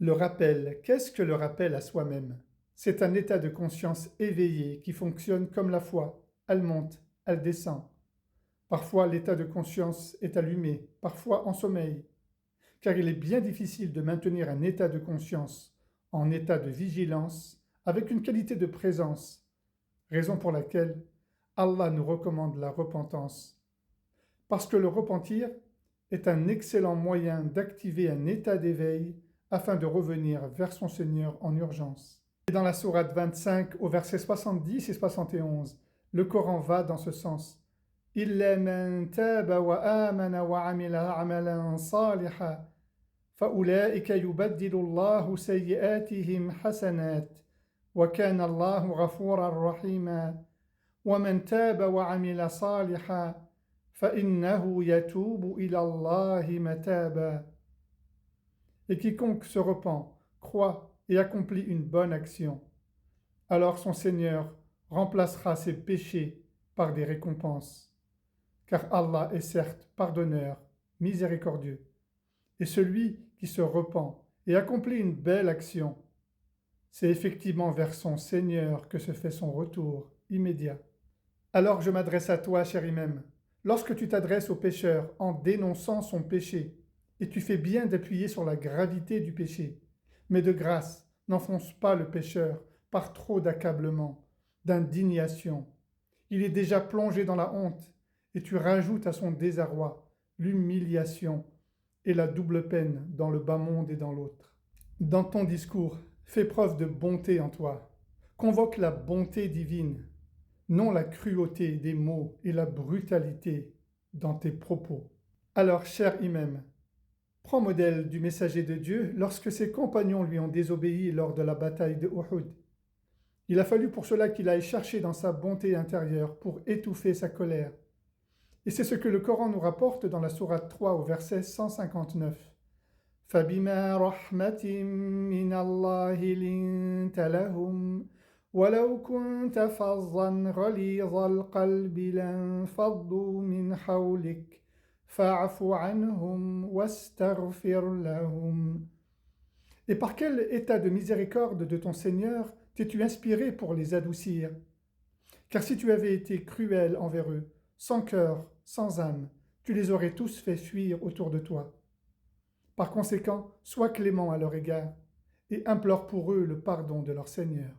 Le rappel, qu'est-ce que le rappel à soi-même? C'est un état de conscience éveillé qui fonctionne comme la foi. Elle monte, elle descend. Parfois l'état de conscience est allumé, parfois en sommeil, car il est bien difficile de maintenir un état de conscience en état de vigilance avec une qualité de présence, raison pour laquelle Allah nous recommande la repentance. Parce que le repentir est un excellent moyen d'activer un état d'éveil afin de revenir vers son Seigneur en urgence. Et dans la sourate 25 au verset 70 et 71, le Coran va dans ce sens. إِلَّا مَنْ تَابَ وَآمَنَ وَعَمِلَ عَمَلًا صَالِحًا فَأُولَئِكَ يُبَدِّلُ اللَّهُ سَيِّئَاتِهِمْ حَسَنَاتٍ وَكَانَ اللَّهُ غَفُورًا رَحِيمًا وَمَنْ تَابَ وَعَمِلَ صَالِحًا فَإِنَّهُ يَتُوبُ إِلَى اللَّهِ مَتَابًا. Et quiconque se repent, croit et accomplit une bonne action, alors son Seigneur remplacera ses péchés par des récompenses. Car Allah est certes pardonneur, miséricordieux. Et celui qui se repent et accomplit une belle action, c'est effectivement vers son Seigneur que se fait son retour immédiat. Alors je m'adresse à toi, cher imam, lorsque tu t'adresses au pécheur en dénonçant son péché, et tu fais bien d'appuyer sur la gravité du péché, mais de grâce, n'enfonce pas le pécheur par trop d'accablement, d'indignation. Il est déjà plongé dans la honte, et tu rajoutes à son désarroi l'humiliation et la double peine dans le bas monde et dans l'autre. Dans ton discours, fais preuve de bonté en toi. Convoque la bonté divine, non la cruauté des mots et la brutalité dans tes propos. Alors, cher imam, prends modèle du messager de Dieu lorsque ses compagnons lui ont désobéi lors de la bataille de Uhud. Il a fallu pour cela qu'il aille chercher dans sa bonté intérieure pour étouffer sa colère. Et c'est ce que le Coran nous rapporte dans la sourate 3 au verset 159. فَبِمَا رَحْمَةٍ مِّنَ اللَّهِ لِنتَ لَهُمْ وَلَوْ كُنتَ فَظًّا غَلِيظَ الْقَلْبِ لَانفَضُّوا مِنْ حَوْلِكَ فَاعْفُ عَنْهُمْ وَاسْتَغْفِرْ لَهُمْ. Et par quel état de miséricorde de ton Seigneur t'es-tu inspiré pour les adoucir? Car si tu avais été cruel envers eux, sans cœur, sans âme, tu les aurais tous fait fuir autour de toi. Par conséquent, sois clément à leur égard et implore pour eux le pardon de leur Seigneur.